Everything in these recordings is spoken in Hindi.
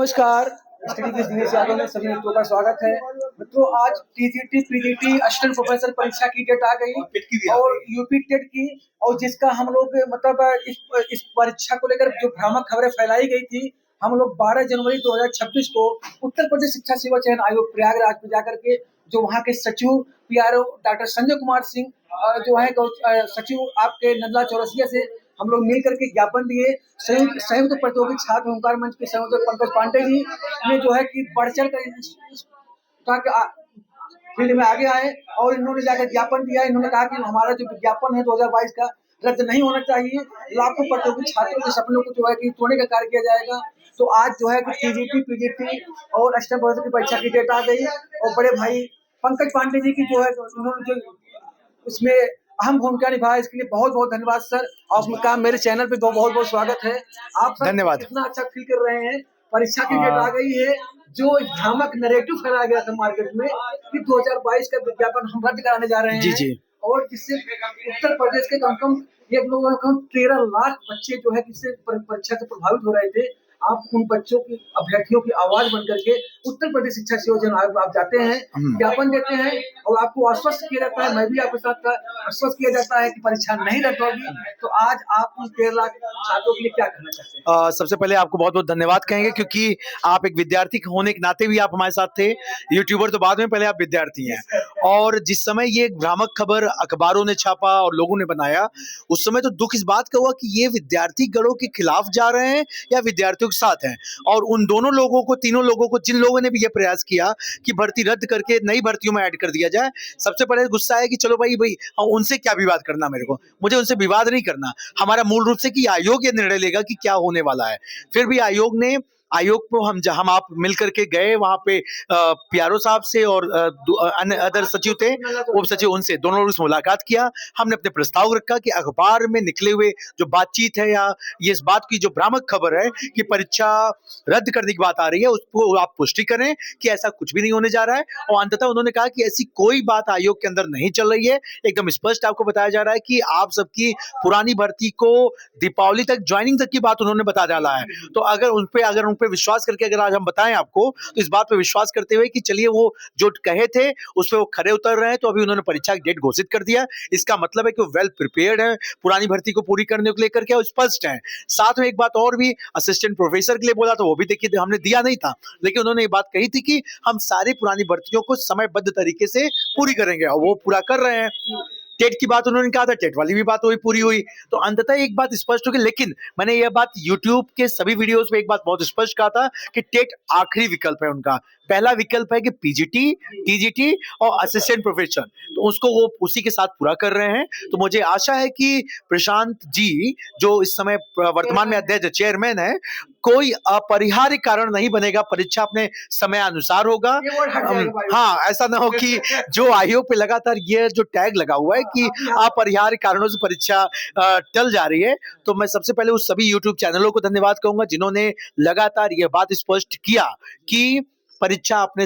नमस्कार। स्टडी विद दिनेश यादव में सभी मित्रों का स्वागत है। मित्रों, आज टीजीटी पीजीटी असिस्टेंट प्रोफेसर परीक्षा की डेट आ गई और यूपी टेट की, और जिसका हम लोग इस परीक्षा को लेकर जो भ्रामक खबरें फैलाई गई थी, हम लोग 12 जनवरी 2026 को उत्तर प्रदेश शिक्षा सेवा चयन आयोग प्रयागराज में जाकर के जो वहाँ के सचिव पीआरओ डॉक्टर संजय कुमार सिंह जो है सचिव आपके नंदला चौरसिया से हम लोग मिल करके ज्ञापन दिए। संयुक्त प्रतियोगी छात्र ओंकार मंच के संयोजक पंकज पांडे जी ने जो है कि बढ़ चढ़ कर फील्ड में आगे आए और इन्होंने जाकर ज्ञापन दिया। इन्होंने कहा कि हमारा जो विज्ञापन है 2022 का रद्द नहीं होना चाहिए। लाखों प्रतियोगी छात्रों के सपनों को जो है कि तोड़ने का कार्य किया जाएगा। तो आज जो है कि टीजीटी पीजीटी और असिस्टेंट प्रोफेसर की परीक्षा की डेट आ गई और बड़े भाई पंकज पांडे जी की जो है उन्होंने जो उसमें अहम भूमिका निभाया, इसके लिए बहुत बहुत धन्यवाद सर। और उसमें काम मेरे चैनल पे बहुत बहुत स्वागत है। आप सब धन्यवाद। इतना अच्छा फील कर रहे हैं। परीक्षा की डेट आ गई है। जो भ्रामक नैरेटिव फैलाया गया था मार्केट में कि 2022 का विज्ञापन हम रद्द कराने जा रहे हैं जी। और जिससे उत्तर प्रदेश के कम कम 13 लाख बच्चे जो है किससे परीक्षा से प्रभावित हो रहे थे। आप उन बच्चों की अभ्यर्थियों की आवाज बन करके उत्तर प्रदेश शिक्षा सेवा चयन आयोग आप जाते हैं, ज्ञापन देते हैं और आपको आश्वस्त किया जाता है, मैं भी आपके साथ आश्वस्त किया जाता है कि परीक्षा नहीं रद्द होगी। तो आज आप उन 13 लाख छात्रों के लिए क्या कहना चाहते हैं? सबसे पहले आपको बहुत बहुत धन्यवाद कहेंगे, क्योंकि आप एक विद्यार्थी होने के नाते भी आप हमारे साथ थे। यूट्यूबर तो बाद में, पहले आप विद्यार्थी हैं। और जिस समय ये भ्रामक खबर अखबारों ने छापा और लोगों ने बनाया, उस समय तो दुख इस बात का हुआ कि ये विद्यार्थी गणों के खिलाफ जा रहे हैं या विद्यार्थियों के साथ हैं। और उन दोनों लोगों को, तीनों लोगों को, जिन लोगों ने भी ये प्रयास किया कि भर्ती रद्द करके नई भर्तियों में ऐड कर दिया जाए, सबसे पहले गुस्सा है कि चलो भाई उनसे क्या विवाद करना, मुझे उनसे विवाद नहीं करना। हमारा मूल रूप से कि आयोग ये निर्णय लेगा कि क्या होने वाला है। फिर भी आयोग को हम आप मिलकर के गए वहां पे पीआरओ साहब से और अन्य अदर सचिव थे, उप सचिव, उनसे दोनों लोगों से मुलाकात किया। हमने अपने प्रस्ताव रखा कि अखबार में निकले हुए जो बातचीत है या ये इस बात की जो भ्रामक खबर है कि परीक्षा रद्द करने की बात आ रही है, उसको आप पुष्टि करें कि ऐसा कुछ भी नहीं होने जा रहा है। और अंततः उन्होंने कहा कि ऐसी कोई बात आयोग के अंदर नहीं चल रही है। एकदम स्पष्ट आपको बताया जा रहा है कि आप सबकी पुरानी भर्ती को दीपावली तक, ज्वाइनिंग तक की बात उन्होंने बता डाला है। तो अगर उन पे विश्वास करके अगर आज हम बताएं आपको, तो इस बात पे विश्वास करते हुए कि चलिए वो जो कहे थे उस पे वो खरे उतर रहे हैं, तो अभी उन्होंने परीक्षा की डेट घोषित कर दिया। इसका मतलब है कि वो वेल प्रिपेयर्ड है पुरानी भर्ती को पूरी करने को लेकर के, और स्पष्ट है। साथ में एक बात और भी, असिस्टेंट प्रोफेसर के लिए बोला तो वो भी देखिए हमने दिया नहीं था, लेकिन उन्होंने ये बात कही थी कि हम सारी पुरानी भर्तियों को समयबद्ध तरीके से पूरी करेंगे, और वो पूरा कर रहे हैं। टेट की बात उन्होंने कहा था, टेट वाली भी बात पूरी हुई। तो अंततः एक बात स्पष्ट हो गई। लेकिन मैंने यह बात यूट्यूब के सभी वीडियोस में एक बात बहुत स्पष्ट कहा था कि टेट आखिरी विकल्प है उनका। पहला विकल्प है कि पीजीटी, टीजीटी और असिस्टेंट प्रोफेसर, तो उसको वो उसी के साथ पूरा कर रहे हैं। तो मुझे आशा है कि प्रशांत जी, जो इस समय वर्तमान में अध्यक्ष चेयरमैन है, कोई अपरिहार्य कारण नहीं बनेगा, परीक्षा अपने समय अनुसार होगा। हाँ, ऐसा ना हो कि जो आयोग पे लगातार ये जो टैग लगा हुआ है कि अपरिहार्य कारणों से परीक्षा टल जा रही है। तो मैं सबसे पहले उस सभी यूट्यूब चैनलों को धन्यवाद कहूंगा जिन्होंने लगातार यह बात स्पष्ट किया कि परीक्षा अपने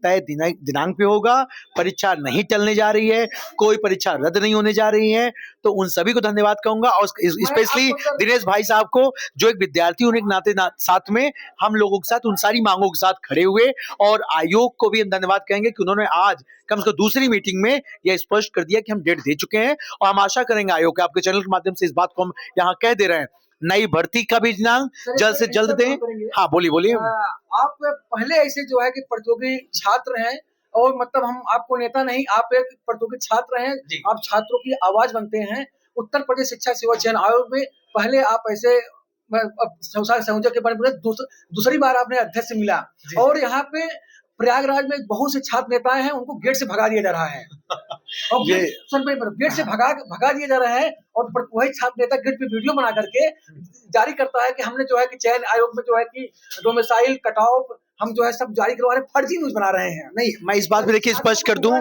तय दिनांक पे होगा, परीक्षा नहीं टलने जा रही है, कोई परीक्षा रद्द नहीं होने जा रही है। तो उन सभी को धन्यवाद कहूंगा, और स्पेशली दिनेश भाई साहब को, जो एक विद्यार्थी होने के नाते साथ में हम लोगों के साथ उन सारी मांगों के साथ खड़े हुए। और आयोग को भी हम धन्यवाद कहेंगे कि उन्होंने आज कम से कम दूसरी मीटिंग में यह स्पष्ट कर दिया कि हम डेट दे चुके हैं, और हम आशा करेंगे आयोग के आपके चैनल के माध्यम से इस बात को हम यहाँ कह दे रहे हैं, नई भर्ती का भी दिनांक जल्द से जल्द दें। हाँ, बोलिए। आप पहले ऐसे जो है कि प्रतियोगी छात्र हैं, और मतलब हम आपको नेता नहीं, आप एक प्रतियोगी छात्र हैं, आप छात्रों की आवाज बनते हैं। उत्तर प्रदेश शिक्षा सेवा चयन आयोग में पहले आप ऐसे संयोजक के बारे में दूसरी बार आपने अध्यक्ष से मिला, और यहाँ पे प्रयागराज में बहुत से छात्र नेताएं हैं, उनको गेट से भगा दिया जा रहा है। और गेट से भगा दिया जा रहा है, और वही छात्र नेता गेट पे वीडियो बना करके जारी करता है कि हमने जो है कि चयन आयोग में जो है कि डोमिसाइल कट ऑफ हम जो है सब जारी करवा रहे हैं, फर्जी न्यूज बना रहे हैं। नहीं, मैं इस बात में देखिए स्पष्ट कर दूं,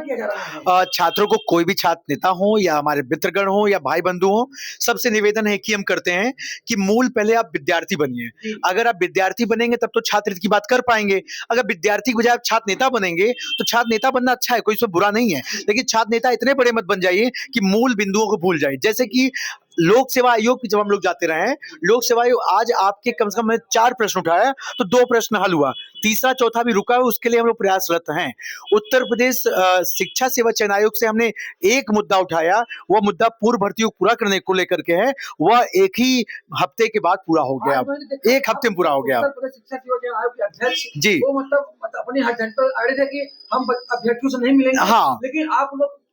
छात्रों को, कोई भी छात्र नेता हो या हमारे मित्रगण हो या भाई बंधु हो, सबसे निवेदन है कि हम करते हैं कि मूल पहले आप विद्यार्थी बनिए। अगर आप विद्यार्थी बनेंगे तब तो छात्र की बात कर पाएंगे। अगर विद्यार्थी के बजाय आप छात्र नेता बनेंगे तो छात्र नेता बनना अच्छा है, कोई इसमें बुरा नहीं है, लेकिन छात्र नेता इतने बड़े मत बन जाइए कि मूल बिंदुओं को भूल जाए। जैसे कि लोक सेवा आयोग की जब हम लोग जाते रहे हैं, लोक सेवा आयोग आज आपके कम से कम 4 प्रश्न उठाया, तो 2 प्रश्न हल हुआ, तीसरा चौथा भी रुका है, उसके लिए हम लोग प्रयासरत हैं। उत्तर प्रदेश शिक्षा सेवा चयन आयोग से हमने एक मुद्दा उठाया, वह मुद्दा पूर्व भर्तियों को पूरा करने को लेकर के है, वह एक ही हफ्ते के बाद पूरा हो गया, एक हफ्ते में पूरा हो गया। उत्तर प्रदेश शिक्षा सेवा आयोग के अध्यक्ष जी, वो मतलब अपनी हथकंडे पर अड़े थे कि हम अभ्यर्थियों से नहीं मिलेंगे। हाँ, लेकिन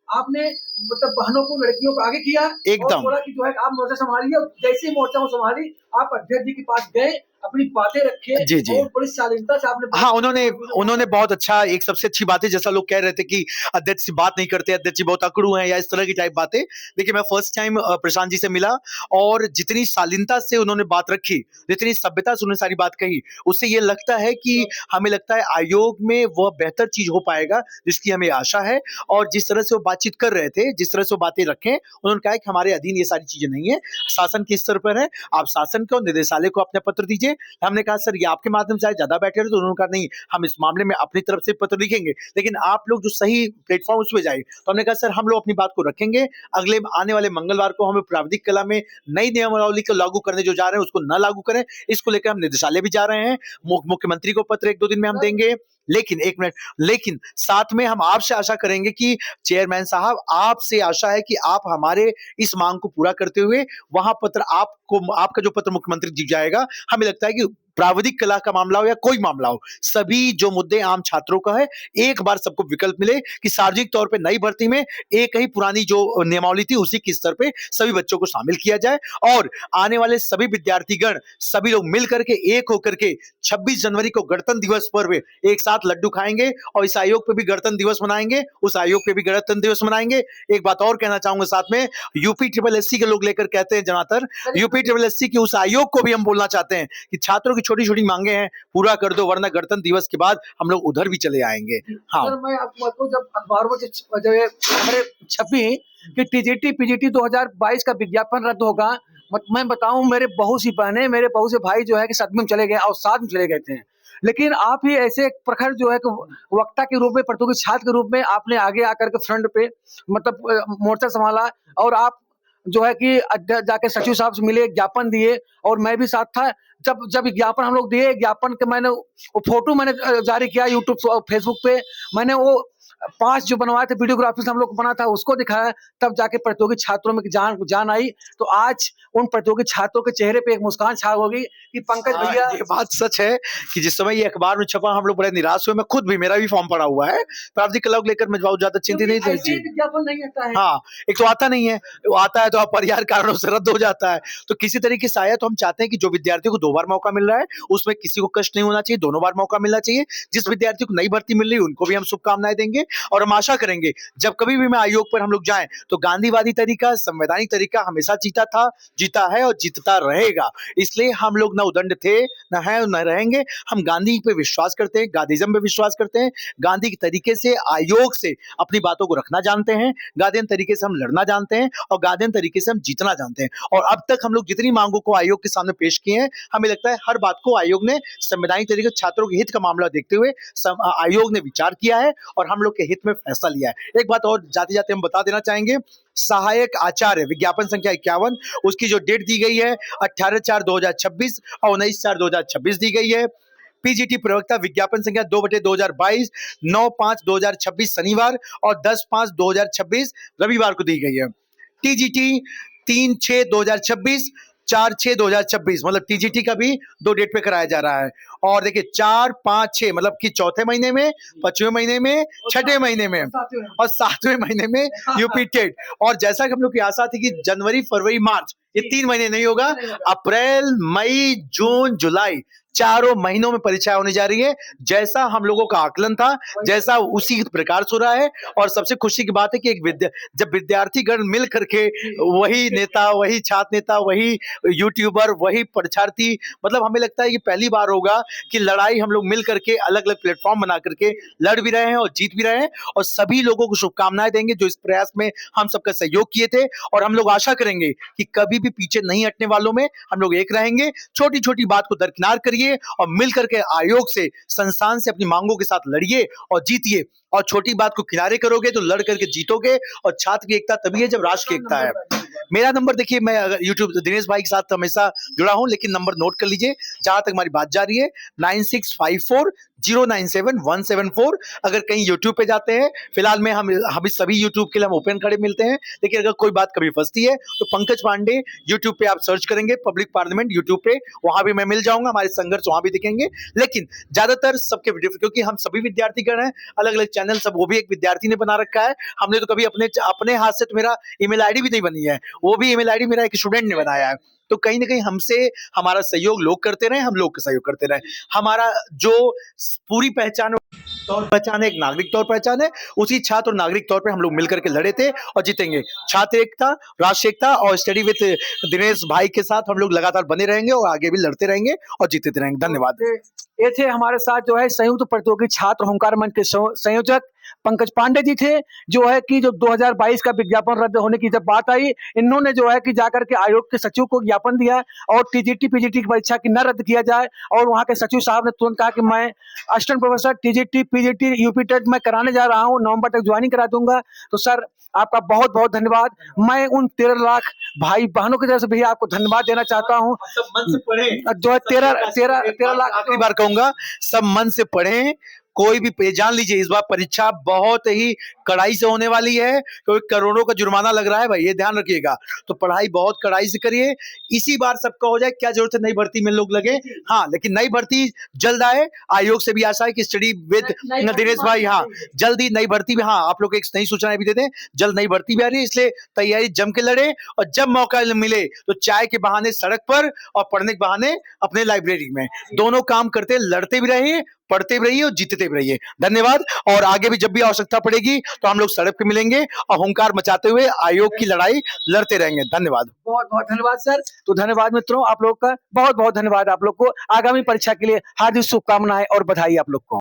आपने मतलब बहनों को, लड़कियों को आगे किया एकदम। और बोला कि जो है आप मोर्चा संभालिए, और जैसे ही मोर्चा को संभाली आप अध्यक्ष जी के पास गए, अपनी बातें रखे जी, जी। और बड़ी शालीनता से आपने हाँ, उन्होंने बहुत अच्छा, एक सबसे अच्छी बात है, जैसा लोग कह रहे थे कि अध्यक्ष से बात नहीं करते, अध्यक्ष जी बहुत अकड़ू हैं या इस तरह की टाइप बातें। देखिए, मैं फर्स्ट टाइम प्रशांत जी से मिला और जितनी शालीनता से उन्होंने बात रखी, जितनी सभ्यता से उन्होंने सारी बात कही, उससे ये लगता है कि हमें लगता है आयोग में वह बेहतर चीज हो पाएगा जिसकी हमें आशा है। और जिस तरह से वो बातचीत कर रहे थे, जिस तरह से वो बातें रखें, उन्होंने कहा कि हमारे अधीन ये सारी चीजें नहीं है, शासन के स्तर पर है, आप शासन को, निदेशालय को अपने पत्र दीजिए। हमने कहा सर ये आपके माध्यम से ज्यादा बेटर है, तो उन्होंने कहा नहीं, हम इस मामले में अपनी तरफ से पत्र लिखेंगे, लेकिन आप लोग जो सही प्लेटफॉर्म उस पर जाइए। तो हमने कहा सर हम लोग अपनी बात को रखेंगे, अगले आने वाले मंगलवार को हमें प्राविधिक कला में नई नियमावली को लागू करने जो जा रहे हैं उसको न लागू करें, इसको लेकर हम निदेशालय भी जा रहे हैं, मुख्यमंत्री को पत्र 1-2 दिन में हम देंगे। लेकिन एक मिनट, लेकिन साथ में हम आपसे आशा करेंगे कि चेयरमैन साहब, आपसे आशा है कि आप हमारे इस मांग को पूरा करते हुए वहां पत्र आपको, आपका जो पत्र मुख्यमंत्री जी जाएगा, हमें लगता है कि प्राविधिक कला का मामला हो या कोई मामला हो, सभी जो मुद्दे आम छात्रों का है, एक बार सबको विकल्प मिले कि सार्वजनिक तौर पे नई भर्ती में एक ही पुरानी जो नियमावली थी उसी के स्तर पे सभी बच्चों को शामिल किया जाए, और आने वाले सभी विद्यार्थीगण, सभी लोग मिल करके एक होकर के 26 जनवरी को गणतंत्र दिवस पर एक साथ लड्डू खाएंगे और इस आयोग पे भी गणतंत्र दिवस मनाएंगे, उस आयोग पे भी गणतंत्र दिवस मनाएंगे। एक बात और कहना चाहूंगा साथ में, यूपी ट्रिपल एससी के लोग लेकर कहते हैं जनातर, यूपी ट्रिपल एससी की उस आयोग को भी हम बोलना चाहते हैं कि छात्रों की छोटी छोटी मांगे हैं, पूरा कर दो, वरना गणतंत्र दिवस के बाद हम लोग उधर भी चले आएंगे। हाँ, सर मैं आपको जब अखबारों में जो खबरें छपी कि टीजीटी पीजीटी 2022 का विज्ञापन रद्द होगा, मैं बताऊं, मेरे बहुत सी बहनें, मेरे बहुत से भाई जो है कि सदमे में चले गए और साथ में चले गए थे। लेकिन आप ही ऐसे एक प्रखर जो है कि वक्ता के रूप में, प्रतियोगी छात्र के रूप में आपने आगे आकर के फ्रंट पे मतलब मोर्चा संभाला, और आप जो है कि जाके सचिव साहब से मिले, ज्ञापन दिए, और मैं भी साथ था। जब ज्ञापन हम लोग दिए, ज्ञापन के मैंने वो फोटो मैंने जारी किया यूट्यूब फेसबुक पे, मैंने वो 5 जो बनवाए थे वीडियोग्राफी से हम लोग बना था उसको दिखाया, तब जाके प्रतियोगी छात्रों में जान आई। तो आज उन प्रतियोगी छात्रों के चेहरे पे एक मुस्कान छा होगी कि पंकज भैया, ये बात सच है कि जिस समय ये अखबार में छपा हम लोग बड़े निराश हुए। मैं खुद भी, मेरा भी फॉर्म पड़ा हुआ है, प्राविधिक कला को लेकर मैं बहुत ज्यादा चिंतित नहीं था। विज्ञापन नहीं आता है। हाँ, एक तो आता नहीं है, वो आता है तो अपरिहार्य कारणों से रद्द हो जाता है। तो किसी तरीके से आया तो हम चाहते हैं कि जो विद्यार्थियों को 2 बार मौका मिल रहा है उसमें किसी को कष्ट नहीं होना चाहिए, दोनों बार मौका मिलना चाहिए। जिस विद्यार्थी को नई भर्ती मिल रही है उनको भी हम शुभकामनाएं देंगे, और हम आशा करेंगे जब कभी भी मैं आयोग पर हम लोग जाएं तो गांधीवादी तरीका, संवैधानिक तरीका हमेशा जीता है और जीतता रहेगा। इसलिए हम लोग न उदंड थे, न है, न रहेंगे। हम गांधी पे विश्वास करते हैं, गांधीज्म पे विश्वास करते हैं, गांधी के तरीके से आयोग से अपनी बातों को रखना जानते हैं, गांधीयन तरीके से हम लड़ना जानते हैं, और गांधीयन तरीके से हम जीतना जानते हैं। और अब तक हम लोग जितनी मांगों को आयोग के सामने पेश किए हैं, हमें लगता है हर बात को आयोग ने संवैधानिक तरीके से छात्रों के हित का मामला देखते हुए आयोग ने विचार किया है और हम लोग के हित में फैसला लिया है। एक बात और जाते जाते हम बता देना चाहेंगे, सहायक आचार्य विज्ञापन संख्या 51, उसकी जो डेट दी गई है 18/4/2026 और 19/4/2026 दी गई है। पीजीटी प्रवक्ता विज्ञापन संख्या 2/2022, 9/5/2026 शनिवार और 10/5/2026 रविवार को दी गई है। टीजीटी 3/6/2026, 4/6/2026, मतलब टीजीटी का भी 2 डेट पे कराया जा रहा है। और देखिए 4, 5, 6 मतलब कि चौथे महीने में, 5वें महीने में, 6ठे महीने में और 7वें महीने में यूपी टेट। और जैसा कि हम लोग की आशा थी कि जनवरी, फरवरी, मार्च ये 3 महीने नहीं होगा, अप्रैल, मई, जून, जुलाई 4 महीनों में परीक्षा होने जा रही है। जैसा हम लोगों का आकलन था, जैसा उसी प्रकार से हो रहा है। और सबसे खुशी की बात है कि जब विद्यार्थीगण मिल करके, वही नेता, वही छात्र नेता, वही यूट्यूबर, वही परीक्षार्थी, मतलब हमें लगता है कि पहली बार होगा कि लड़ाई हम लोग मिल करके अलग अलग प्लेटफॉर्म बना करके लड़ भी रहे हैं और जीत भी रहे हैं। और सभी लोगों को शुभकामनाएं देंगे जो इस प्रयास में हम सबका सहयोग किए थे। और हम लोग आशा करेंगे कि कभी भी पीछे नहीं हटने वालों में हम लोग एक रहेंगे। छोटी छोटी बात को दरकिनार करिए और मिल करके आयोग से, संस्थान से अपनी मांगों के साथ लड़िए और जीतिए। और छोटी बात को किनारे करोगे तो लड़ करके जीतोगे। और छात्र की एकता तभी है जब राष्ट्र की एकता है। मेरा नंबर देखिए, मैं अगर यूट्यूब दिनेश भाई के साथ हमेशा जुड़ा हूं, लेकिन नंबर नोट कर लीजिए जहां तक हमारी बात जा रही है, 9654097174। अगर कहीं यूट्यूब पे जाते हैं, फिलहाल में हम इस सभी यूट्यूब के लिए हम ओपन खड़े मिलते हैं, लेकिन अगर कोई बात कभी फंसती है तो पंकज पांडे यूट्यूब पे आप सर्च करेंगे, पब्लिक पार्लियामेंट यूट्यूब पे, वहां भी मैं मिल जाऊंगा, हमारे संघर्ष वहां भी दिखेंगे। लेकिन ज्यादातर सबके क्योंकि हम सभी विद्यार्थीगण हैं, अलग अलग चैनल सब, वो भी एक विद्यार्थी ने बना रखा है। हमने तो कभी अपने अपने हाथ से तो मेरा ईमेल आईडी भी नहीं बनी है, वो भी ईमेल आईडी मेरा एक स्टूडेंट ने बनाया है। तो कहीं ना कहीं हमसे हमारा सहयोग लोग करते रहे, हम लोग का सहयोग करते रहे। हमारा जो पूरी पहचान पहचान है, एक नागरिक तौर पहचान है, उसी छात्र और नागरिक तौर पे हम लोग मिलकर के लड़े थे और जीतेंगे। छात्र एकता, राष्ट्र एकता और स्टडी विद दिनेश भाई के साथ हम लोग लगातार बने रहेंगे और आगे भी लड़ते रहेंगे और जीतते रहेंगे। धन्यवाद। ये थे हमारे साथ जो है संयुक्त प्रतियोगी छात्र हुंकार मंच के संयोजक पंकज पांडे जी थे, जो है कि जो 2022 का विज्ञापन रद्द होने की जब बात आई, इन्होंने जो है कि जाकर के आयोग के सचिव को ज्ञापन दिया और टीजीटी पीजीटी की परीक्षा की न रद्द किया जाए। और वहां के सचिव साहब ने तुरंत कहा कि मैं assistant professor TGT PGT UP TET मैं कराने जा रहा हूं, नवंबर तक ज्वाइनिंग करा दूंगा। तो सर आपका बहुत बहुत धन्यवाद। मैं उन 13 लाख भाई बहनों की तरफ से भी आपको धन्यवाद देना चाहता हूँ जो है 13 लाख। आखिरी बार कहूंगा, सब मन से पढ़ें। कोई भी जान लीजिए, इस बार परीक्षा बहुत ही कड़ाई से होने वाली है, क्योंकि करोड़ों का जुर्माना लग रहा है भाई, ये ध्यान रखिएगा। तो पढ़ाई बहुत कड़ाई से करिए। इसी बार सबका हो जाए, क्या जरूरत है नई भर्ती में लोग लगे। हाँ, लेकिन नई भर्ती जल्द आए। आयोग से भी आशा है कि स्टडी विद दिनेश भाई, हाँ जल्दी नई भर्ती में, हाँ आप लोग एक नई सूचना भी दे दें, जल्द नई भर्ती भी आ रही है, इसलिए तैयारी जम के लड़े। और जब मौका मिले तो चाय के बहाने सड़क पर और पढ़ने के बहाने अपने लाइब्रेरी में, दोनों काम करते लड़ते भी रहिए, पढ़ते भी रहिए और जीतते भी रहिए। धन्यवाद। और आगे भी जब भी आवश्यकता पड़ेगी तो हम लोग सड़क पे मिलेंगे और हुंकार मचाते हुए आयोग की लड़ाई लड़ते रहेंगे। धन्यवाद। बहुत बहुत धन्यवाद सर। तो धन्यवाद मित्रों, आप लोग का बहुत बहुत धन्यवाद। आप लोग को आगामी परीक्षा के लिए हार्दिक शुभकामनाएं और बधाई आप लोग को।